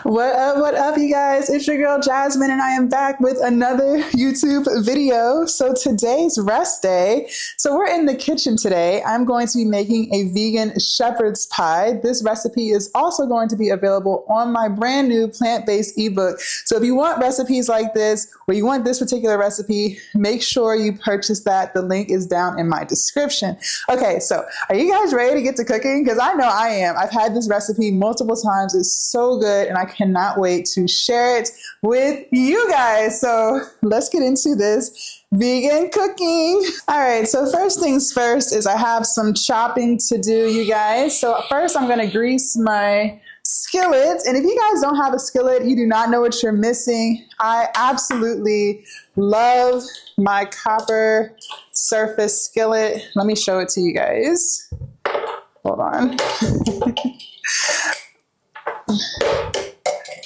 What up, you guys? It's your girl Jasmine, and I am back with another YouTube video. So today's rest day. So we're in the kitchen today. I'm going to be making a vegan shepherd's pie. This recipe is also going to be available on my brand new plant-based ebook. So if you want recipes like this, or you want this particular recipe, make sure you purchase that. The link is down in my description. Okay, so are you guys ready to get to cooking? Because I know I am. I've had this recipe multiple times. It's so good, and I cannot wait to share it with you guys. So let's get into this vegan cooking. All right, so first things first is I have some chopping to do, you guys. So first I'm gonna grease my skillet. And if you guys don't have a skillet, you do not know what you're missing. I absolutely love my copper surface skillet. Let me show it to you guys. Hold on.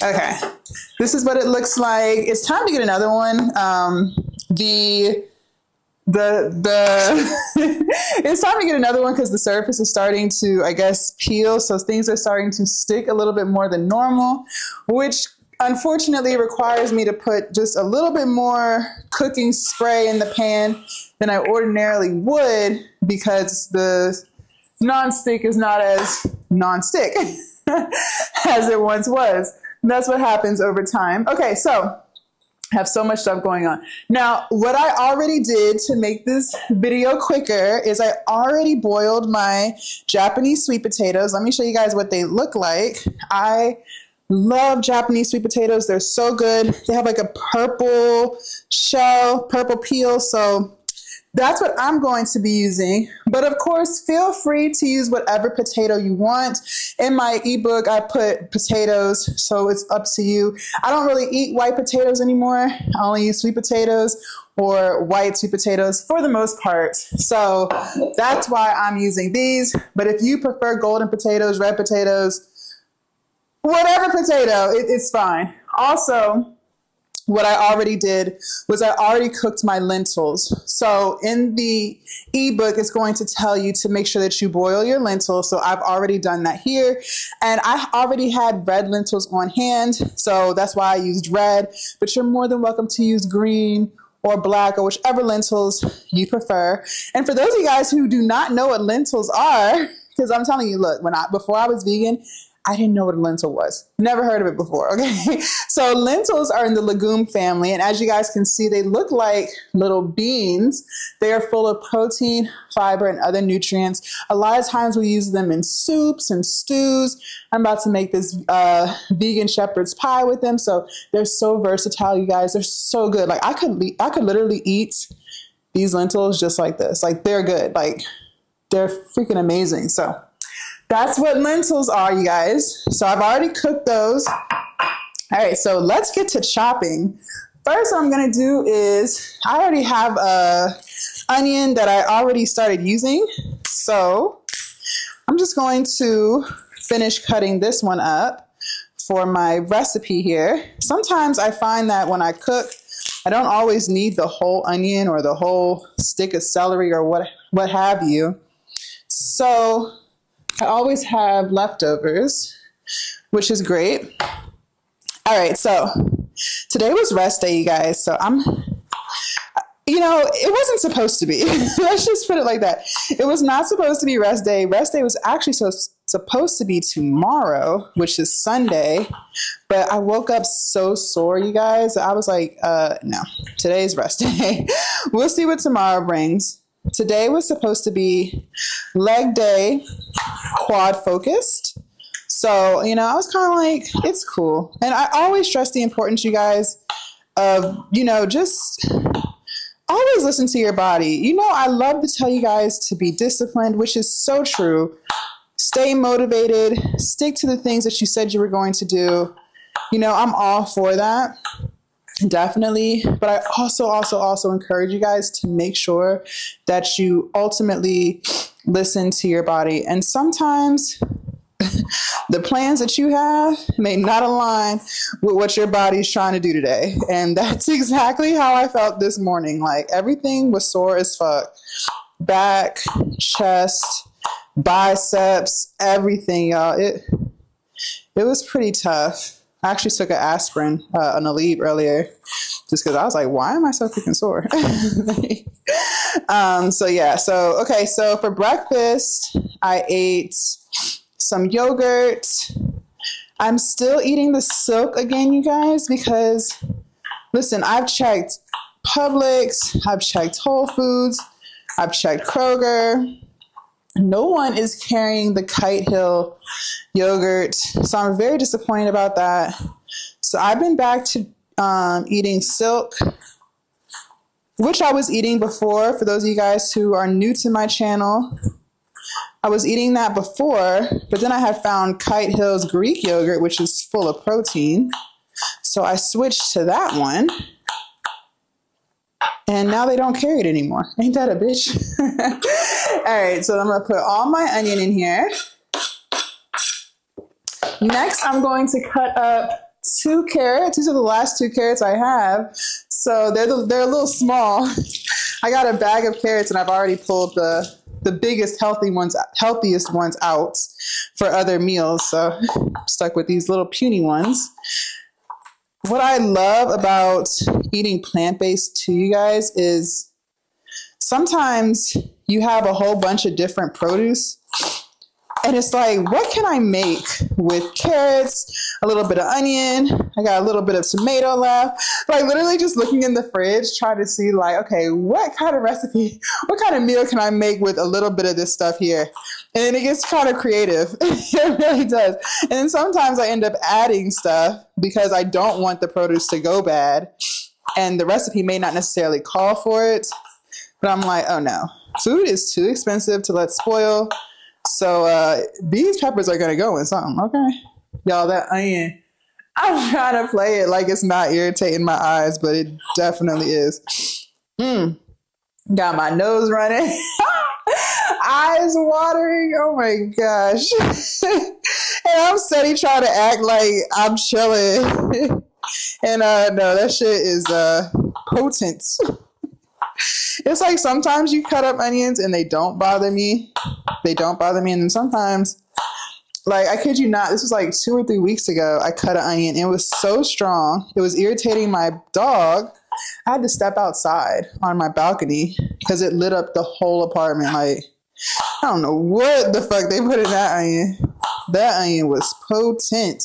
Okay, this is what it looks like. It's time to get another one. It's time to get another one because the surface is starting to, I guess, peel. So things are starting to stick a little bit more than normal, which unfortunately requires me to put just a little bit more cooking spray in the pan than I ordinarily would, because the nonstick is not as nonstick as it once was. And that's what happens over time. Okay, so I have so much stuff going on. Now, what I already did to make this video quicker is I already boiled my Japanese sweet potatoes. Let me show you guys what they look like. I love Japanese sweet potatoes. They're so good. They have like a purple shell, purple peel. So that's what I'm going to be using. But of course, feel free to use whatever potato you want. In my ebook, I put potatoes, so it's up to you. I don't really eat white potatoes anymore. I only use sweet potatoes or white sweet potatoes for the most part. So that's why I'm using these. But if you prefer golden potatoes, red potatoes, whatever potato, it's fine. Also, what I already did was I already cooked my lentils. So in the ebook, it's going to tell you to make sure that you boil your lentils. So I've already done that here. And I already had red lentils on hand. So that's why I used red. But you're more than welcome to use green or black or whichever lentils you prefer. And for those of you guys who do not know what lentils are, because I'm telling you, look, before I was vegan, I didn't know what a lentil was. Never heard of it before, okay? So lentils are in the legume family, and as you guys can see, they look like little beans. They are full of protein, fiber, and other nutrients. A lot of times we use them in soups and stews. I'm about to make this vegan shepherd's pie with them, so they're so versatile, you guys. They're so good. Like I could literally eat these lentils just like this. Like they're good. Like they're freaking amazing. So that's what lentils are, you guys. So I've already cooked those. All right, so let's get to chopping. First, what I'm gonna do is I already have a onion that I already started using. So I'm just going to finish cutting this one up for my recipe here. Sometimes I find that when I cook, I don't always need the whole onion or the whole stick of celery or what have you. So I always have leftovers, which is great. All right, so today was rest day, you guys. So it wasn't supposed to be. Let's just put it like that. It was not supposed to be rest day. Rest day was actually supposed to be tomorrow, which is Sunday. But I woke up so sore, you guys. I was like, no, today's rest day. We'll see what tomorrow brings. Today was supposed to be leg day, quad focused. So, I was kind of like, it's cool. And I always stress the importance, you guys, of, just always listen to your body. I love to tell you guys to be disciplined, which is so true. Stay motivated, stick to the things that you said you were going to do. I'm all for that. Definitely. But I also encourage you guys to make sure that you ultimately listen to your body. And sometimes the plans that you have may not align with what your body's trying to do today. And that's exactly how I felt this morning. Like everything was sore as fuck. Back, chest, biceps, everything, y'all. It was pretty tough. I actually took an aspirin, an Aleve earlier, just because I was like, why am I so freaking sore? So yeah, so, okay. So for breakfast, I ate some yogurt. I'm still eating the Silk again, you guys, because listen, I've checked Publix, I've checked Whole Foods, I've checked Kroger. No one is carrying the Kite Hill yogurt, so I'm very disappointed about that. So I've been back to eating Silk, which I was eating before. For those of you guys who are new to my channel, I was eating that before, but then I had found Kite Hill's Greek yogurt, which is full of protein. So I switched to that one. And now they don't carry it anymore. Ain't that a bitch? All right, so I'm gonna put all my onion in here. Next, I'm going to cut up 2 carrots. These are the last 2 carrots I have. So they're a little small. I got a bag of carrots and I've already pulled the biggest, healthiest ones out for other meals. So I'm stuck with these little puny ones. What I love about eating plant-based too, you guys, is sometimes you have a whole bunch of different produce and it's like, what can I make with carrots, a little bit of onion, I got a little bit of tomato left, like literally just looking in the fridge, trying to see like, okay, what kind of recipe, what kind of meal can I make with a little bit of this stuff here? And it gets kind of creative. It really does. And then sometimes I end up adding stuff because I don't want the produce to go bad. And the recipe may not necessarily call for it. But I'm like, oh no, food is too expensive to let spoil. So these peppers are going to go in something. Okay. Y'all, that onion, I'm trying to play it like it's not irritating my eyes, but it definitely is. Got my nose running. Eyes watering. Oh my gosh. And I'm steady trying to act like I'm chilling. And no, that shit is potent. It's like sometimes you cut up onions and they don't bother me. They don't bother me. And then sometimes, like, I kid you not, this was like 2 or 3 weeks ago, I cut an onion. It was so strong. It was irritating my dog. I had to step outside on my balcony because it lit up the whole apartment. Like, I don't know what the fuck they put in that onion. That onion was potent.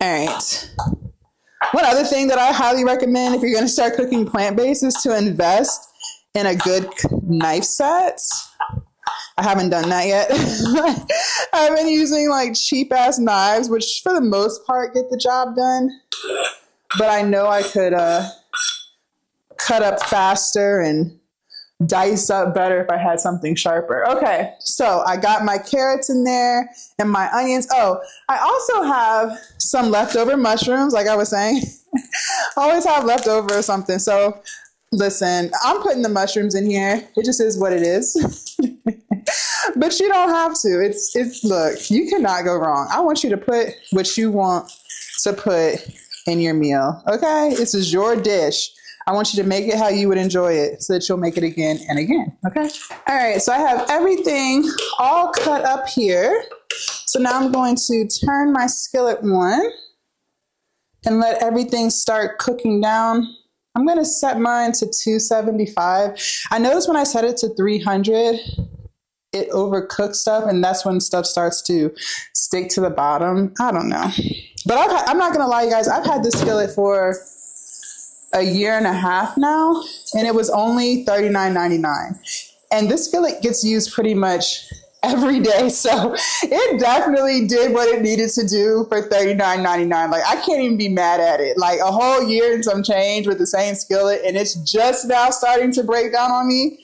All right. One other thing that I highly recommend if you're going to start cooking plant-based is to invest in a good knife set. I haven't done that yet. I've been using like cheap-ass knives, which for the most part get the job done. But I know I could cut up faster and dice up better if I had something sharper. Okay, so I got my carrots in there and my onions. Oh, I also have some leftover mushrooms, like I was saying. I always have leftover or something. So listen, I'm putting the mushrooms in here. It just is what it is. But you don't have to. It's look, you cannot go wrong. I want you to put what you want to put in your meal. Okay, this is your dish. I want you to make it how you would enjoy it so that you'll make it again and again. Okay. All right. So I have everything all cut up here. So now I'm going to turn my skillet on and let everything start cooking down. I'm going to set mine to 275. I noticed when I set it to 300, it overcooks stuff. And that's when stuff starts to stick to the bottom. I don't know. But I'm not going to lie, you guys. I've had this skillet for a year and a half now, and it was only $39.99. And this skillet gets used pretty much every day. So it definitely did what it needed to do for $39.99. Like, I can't even be mad at it. Like, a whole year and some change with the same skillet, and it's just now starting to break down on me.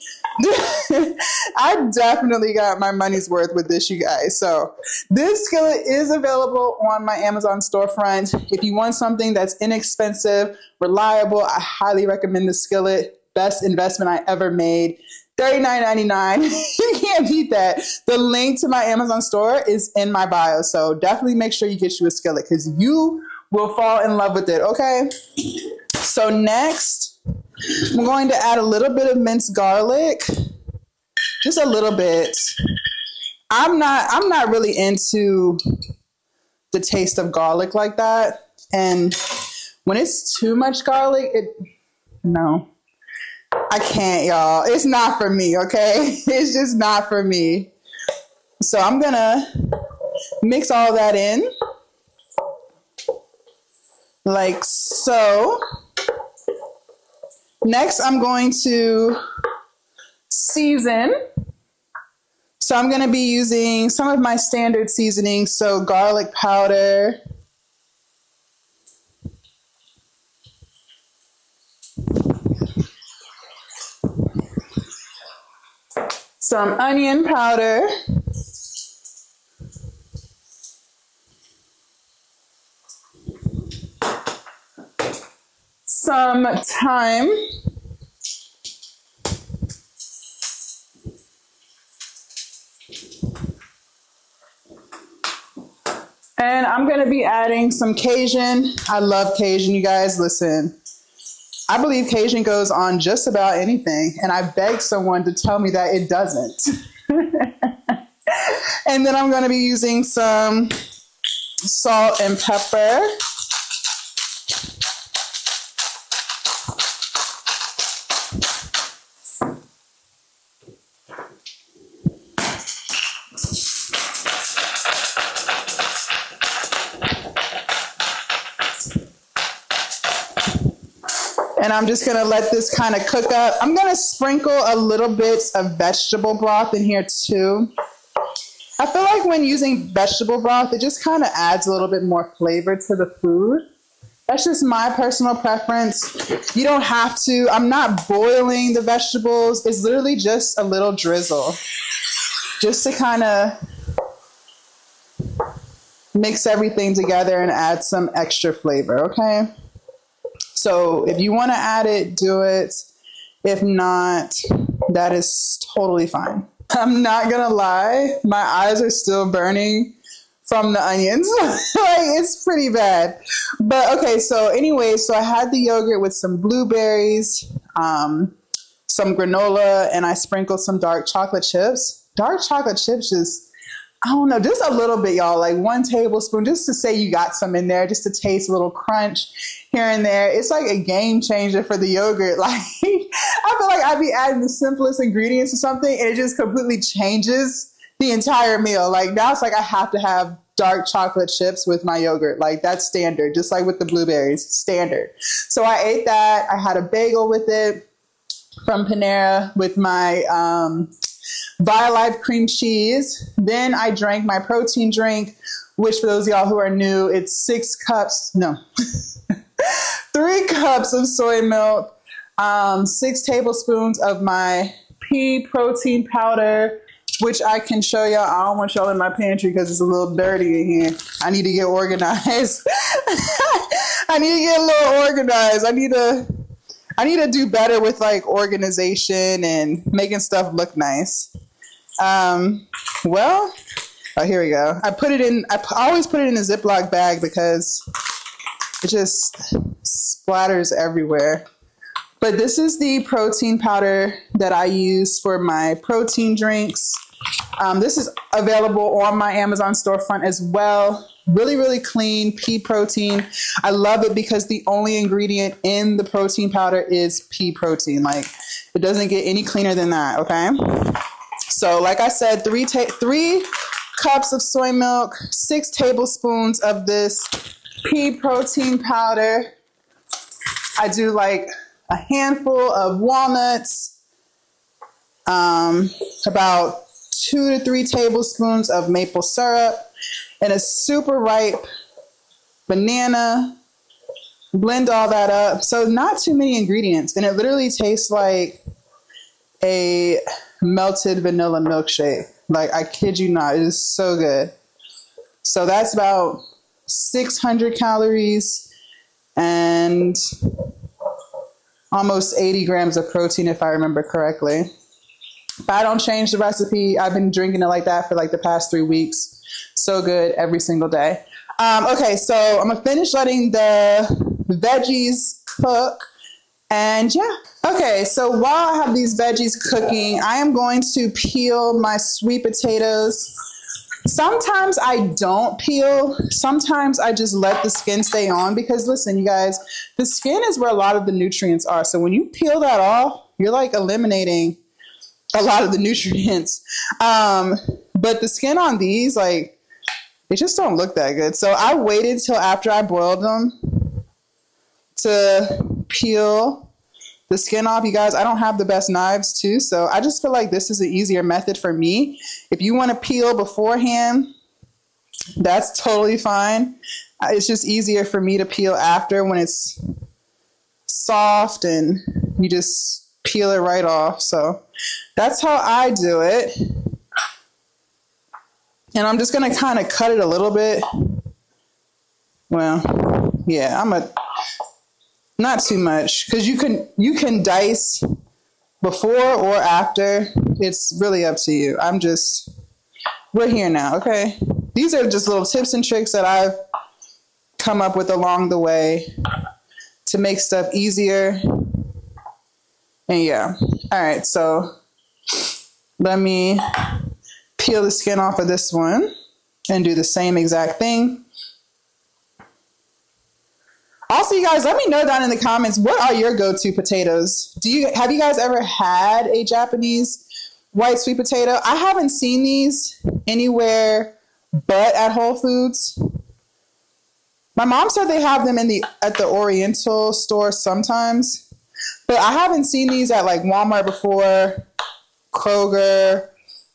I definitely got my money's worth with this, you guys. So this skillet is available on my Amazon storefront. If you want something that's inexpensive, reliable, I highly recommend this skillet. Best investment I ever made. $39.99. You can't beat that. The link to my Amazon store is in my bio. So definitely make sure you get you a skillet because you will fall in love with it. Okay. So next, I'm going to add a little bit of minced garlic, just a little bit. I'm not really into the taste of garlic like that. And when it's too much garlic, no, I can't, y'all. It's not for me, okay? It's just not for me. So I'm gonna mix all that in like so. Next, I'm going to season. So I'm going to be using some of my standard seasonings. So garlic powder, some onion powder, some thyme, and I'm going to be adding some Cajun. I love Cajun, you guys. Listen, I believe Cajun goes on just about anything, and I begged someone to tell me that it doesn't. And then I'm going to be using some salt and pepper. And I'm just gonna let this kind of cook up. I'm gonna sprinkle a little bit of vegetable broth in here too. I feel like when using vegetable broth, it just kind of adds a little bit more flavor to the food. That's just my personal preference. You don't have to. I'm not boiling the vegetables. It's literally just a little drizzle, just to kind of mix everything together and add some extra flavor, okay? So if you want to add it, do it. If not, that is totally fine. I'm not going to lie. My eyes are still burning from the onions. Like, it's pretty bad. But okay, so anyway, so I had the yogurt with some blueberries, some granola, and I sprinkled some dark chocolate chips. Dark chocolate chips just, I don't know, just a little bit, y'all, like 1 tablespoon, just to say you got some in there, just to taste a little crunch here and there. It's like a game changer for the yogurt. Like, I feel like I'd be adding the simplest ingredients or something, and it just completely changes the entire meal. Like, now it's like I have to have dark chocolate chips with my yogurt. Like, that's standard, just like with the blueberries, standard. So I ate that. I had a bagel with it from Panera with my Violife cream cheese. Then I drank my protein drink, which for those of y'all who are new, it's 3 cups of soy milk, 6 tablespoons of my pea protein powder, which I can show y'all. I don't want y'all in my pantry because it's a little dirty in here. I need to get organized. I need to get a little organized. I need to do better with like organization and making stuff look nice. Well, oh, here we go. I always put it in a Ziploc bag because it just splatters everywhere. But this is the protein powder that I use for my protein drinks. This is available on my Amazon storefront as well. Really, really clean pea protein. I love it because the only ingredient in the protein powder is pea protein. Like, it doesn't get any cleaner than that, okay? So like I said, 3 cups of soy milk, 6 tablespoons of this pea protein powder. I do like a handful of walnuts, about 2 to 3 tablespoons of maple syrup, and a super ripe banana. Blend all that up. So not too many ingredients, and it literally tastes like a melted vanilla milkshake. Like, I kid you not, it is so good. So that's about 600 calories and almost 80 grams of protein, if I remember correctly. But I don't change the recipe. I've been drinking it like that for like the past 3 weeks. So good every single day. Okay, so I'm gonna finish letting the veggies cook. And yeah, okay, so while I have these veggies cooking, I am going to peel my sweet potatoes. Sometimes I don't peel. Sometimes I just let the skin stay on because listen, you guys, the skin is where a lot of the nutrients are. So when you peel that off, you're like eliminating a lot of the nutrients. But the skin on these, like, they just don't look that good. So I waited till after I boiled them to peel the skin off. You guys, I don't have the best knives too. So I just feel like this is an easier method for me. If you want to peel beforehand, that's totally fine. It's just easier for me to peel after when it's soft and you just peel it right off. So that's how I do it. And I'm just going to kind of cut it a little bit. Well, yeah, not too much, because you can dice before or after. It's really up to you. We're here now, okay? These are just little tips and tricks that I've come up with along the way to make stuff easier. And yeah, all right, so let me peel the skin off of this one and do the same exact thing. Also, you guys, let me know down in the comments, what are your go-to potatoes? Have you guys ever had a Japanese white sweet potato? I haven't seen these anywhere but at Whole Foods. My mom said they have them at the Oriental store sometimes, but I haven't seen these at like Walmart before, Kroger.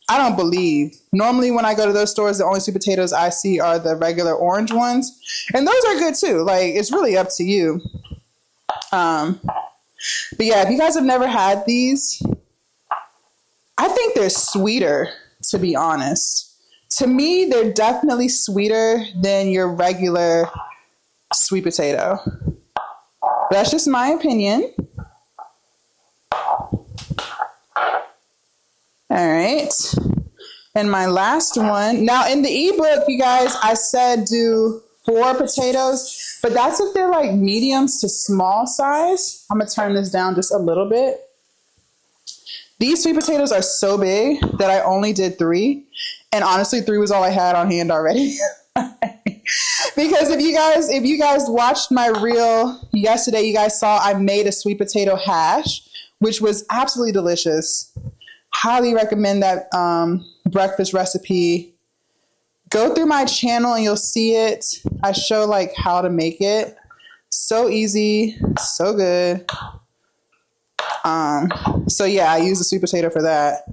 I don't believe. Normally when I go to those stores, the only sweet potatoes I see are the regular orange ones. And those are good too. Like, it's really up to you. But yeah, if you guys have never had these, I think they're sweeter, to be honest. To me, they're definitely sweeter than your regular sweet potato. That's just my opinion. All right. And my last one. Now in the ebook, you guys, I said do 4 potatoes, but that's if they're like mediums to small size. I'm going to turn this down just a little bit. These sweet potatoes are so big that I only did 3. And honestly, 3 was all I had on hand already. Because if you guys watched my reel yesterday, you guys saw I made a sweet potato hash, which was absolutely delicious. Highly recommend that breakfast recipe. Go through my channel and you'll see it. I show like how to make it. So easy, so good. So yeah, I use the sweet potato for that.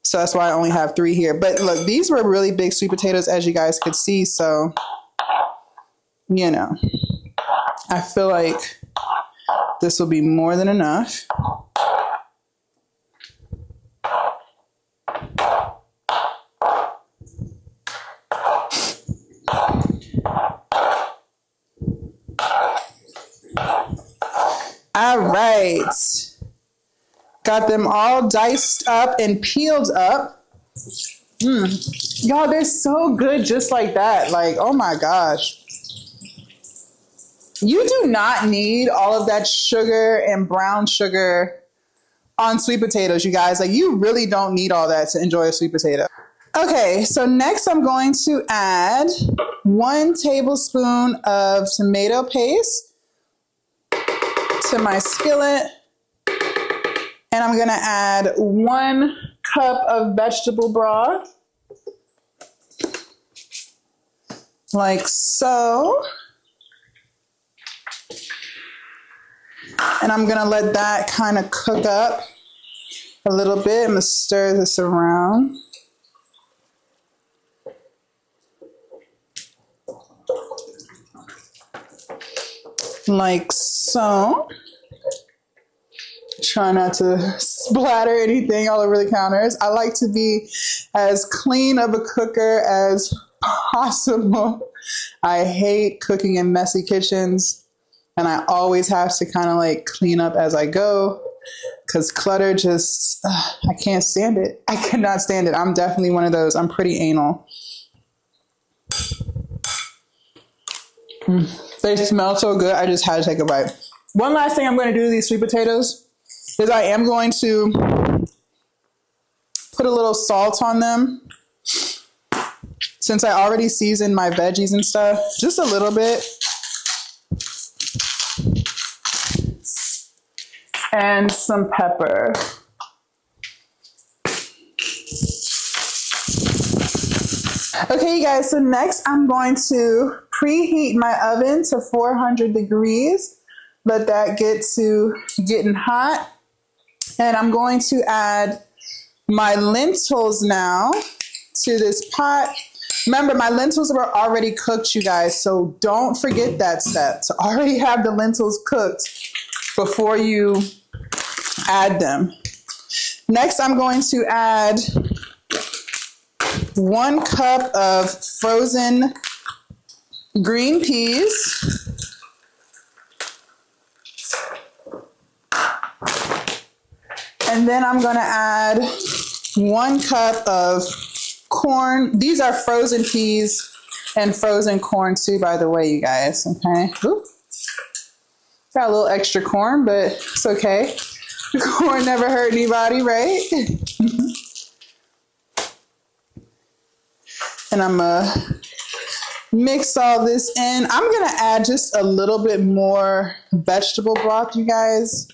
So that's why I only have 3 here. But look, these were really big sweet potatoes, as you guys could see. So, you know, I feel like this will be more than enough. All right. Got them all diced up and peeled up. Y'all, they're so good just like that. Like, oh my gosh. You do not need all of that sugar and brown sugar on sweet potatoes, you guys. Like, you really don't need all that to enjoy a sweet potato. Okay, so next I'm going to add 1 tablespoon of tomato paste to my skillet. And I'm going to add 1 cup of vegetable broth, like so. And I'm going to let that kind of cook up a little bit. I'm going to stir this around. Like so. Try not to splatter anything all over the counters. I like to be as clean of a cooker as possible. I hate cooking in messy kitchens, and I always have to kind of like clean up as I go because clutter just, I can't stand it. I cannot stand it. I'm definitely one of those. I'm pretty anal. They smell so good. I just had to take a bite. One last thing I'm going to do to these sweet potatoes is I am going to put a little salt on them. Since I already seasoned my veggies and stuff, just a little bit. And some pepper. Okay, you guys, so next I'm going to preheat my oven to 400 degrees. Let that get to getting hot. And I'm going to add my lentils now to this pot. Remember, my lentils were already cooked, you guys, so don't forget that step. To already have the lentils cooked before you add them. Next, I'm going to add 1 cup of frozen green peas. And then I'm going to add 1 cup of corn. These are frozen peas and frozen corn too, by the way, you guys. Okay. Oop. Got a little extra corn, but it's okay. Corn never hurt anybody, right? And I'm gonna mix all this in. I'm gonna add just a little bit more vegetable broth, you guys.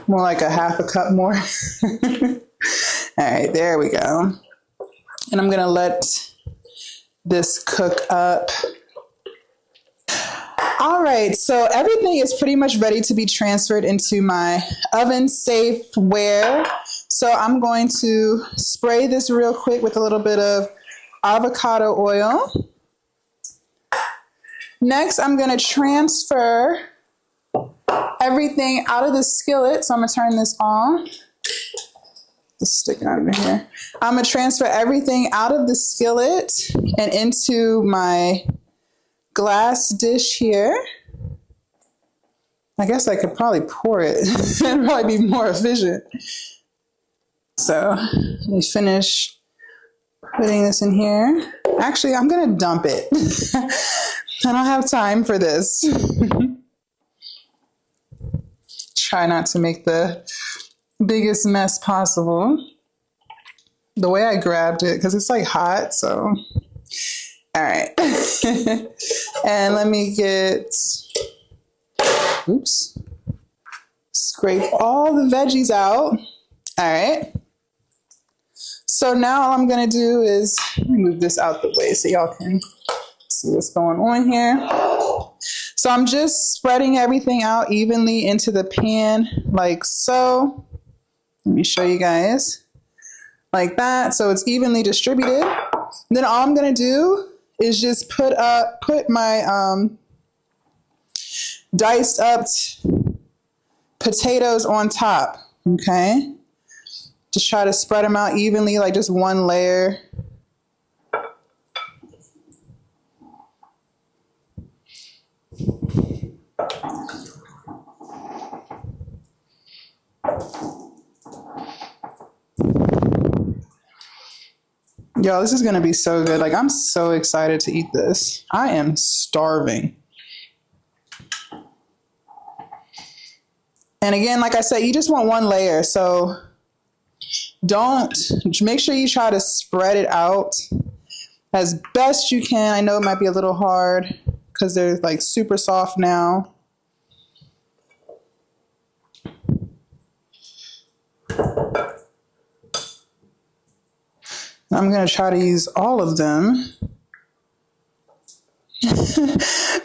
More like a half a cup more. All right, there we go. And I'm gonna let this cook up. All right, so everything is pretty much ready to be transferred into my oven safe ware. So I'm going to spray this real quick with a little bit of avocado oil. Next, I'm gonna transfer everything out of the skillet. So I'm gonna turn this on. Just sticking out of here. I'm gonna transfer everything out of the skillet and into my glass dish here. I guess I could probably pour it. It'd probably be more efficient. So let me finish putting this in here. Actually, I'm gonna dump it. I don't have time for this. Try not to make the biggest mess possible. The way I grabbed it, because it's like hot, so. All right. And let me get, oops, scrape all the veggies out. All right. So now all I'm gonna do is move this out the way so y'all can see what's going on here. So I'm just spreading everything out evenly into the pan like so. Let me show you guys. Like that, so it's evenly distributed. Then all I'm gonna do is just put my diced up potatoes on top, okay? Just try to spread them out evenly, like just one layer. Yo, this is gonna be so good. Like, I'm so excited to eat this. I am starving. And again, like I said, you just want one layer. So make sure you try to spread it out as best you can. I know it might be a little hard because they're like super soft now. I'm going to try to use all of them.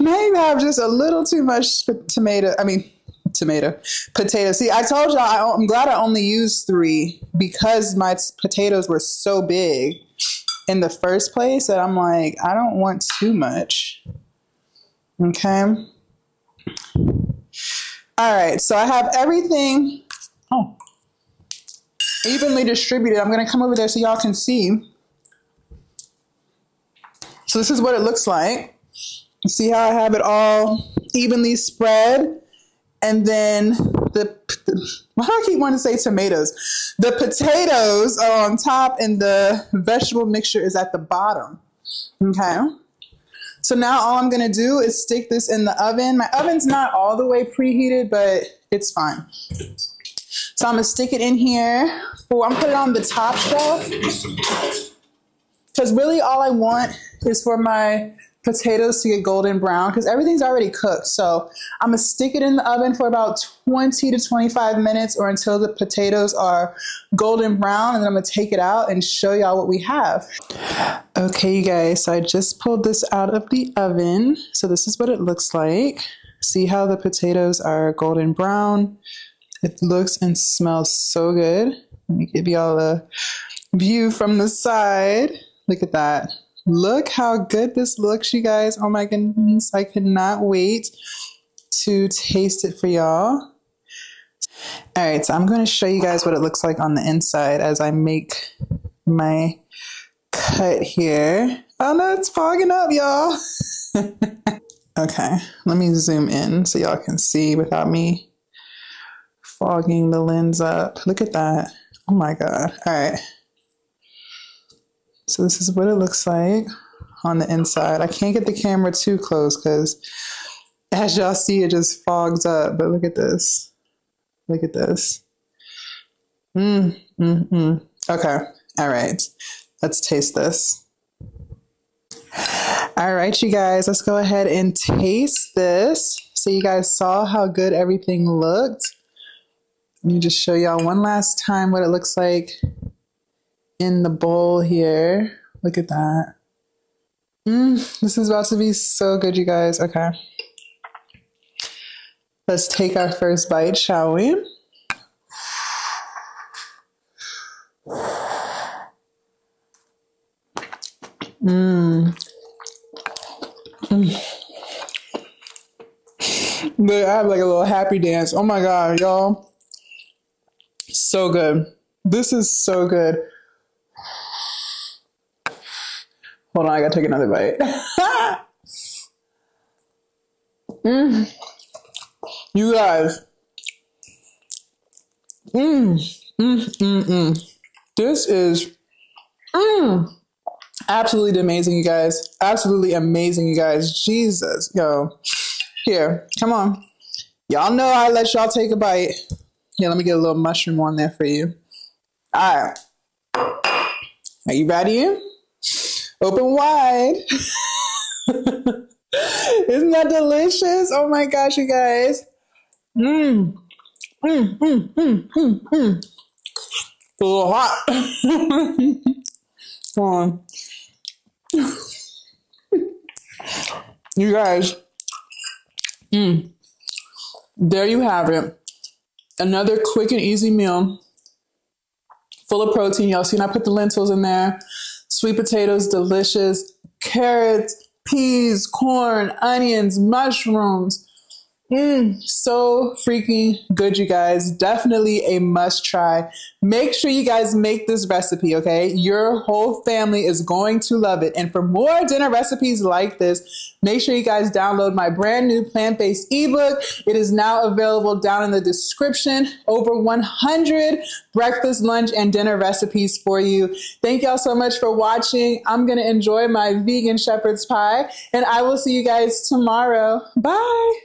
Maybe I have just a little too much potato. See, I told y'all, I'm glad I only used 3 because my potatoes were so big in the first place that I'm like, I don't want too much. Okay. All right. So I have everything evenly distributed. I'm going to come over there so y'all can see. So this is what it looks like. See how I have it all evenly spread? And then why do I keep wanting to say tomatoes? The potatoes are on top and the vegetable mixture is at the bottom. Okay. So now all I'm going to do is stick this in the oven. My oven's not all the way preheated, but it's fine. So I'm gonna stick it in here. I'm gonna put it on the top shelf because really all I want is for my potatoes to get golden brown because everything's already cooked. So I'm gonna stick it in the oven for about 20 to 25 minutes or until the potatoes are golden brown, and then I'm gonna take it out and show y'all what we have. Okay, you guys, so I just pulled this out of the oven. So this is what it looks like. See how the potatoes are golden brown? It looks and smells so good. Let me give y'all a view from the side. Look at that. Look how good this looks, you guys. Oh my goodness. I cannot wait to taste it for y'all. All right, so I'm going to show you guys what it looks like on the inside as I make my cut here. Oh no, it's fogging up, y'all. Okay, let me zoom in so y'all can see without me fogging the lens up. Look at that. Oh my God. All right. So this is what it looks like on the inside. I can't get the camera too close because as y'all see, it just fogs up. But look at this. Look at this. Okay. All right. Let's taste this. All right, you guys, let's go ahead and taste this. So you guys saw how good everything looked. Let me just show y'all one last time what it looks like in the bowl here. Look at that. This is about to be so good, you guys. Okay. Let's take our first bite, shall we? Look, I have like a little happy dance. Oh my God, y'all. So good. This is so good. Hold on, I gotta take another bite. You guys. This is absolutely amazing, you guys. Absolutely amazing, you guys. Jesus, yo. Here, come on. Y'all know I let y'all take a bite. Here, let me get a little mushroom on there for you. All right. Are you ready? Open wide. Isn't that delicious? Oh my gosh, you guys. A little hot. Come on. You guys. There you have it. Another quick and easy meal. Full of protein. Y'all seen I put the lentils in there. Sweet potatoes, delicious. Carrots, peas, corn, onions, mushrooms. So freaking good, you guys. Definitely a must try. Make sure you guys make this recipe, okay? Your whole family is going to love it. And for more dinner recipes like this, make sure you guys download my brand new plant-based ebook. It is now available down in the description. Over 100 breakfast, lunch, and dinner recipes for you. Thank y'all so much for watching. I'm going to enjoy my vegan shepherd's pie, and I will see you guys tomorrow. Bye.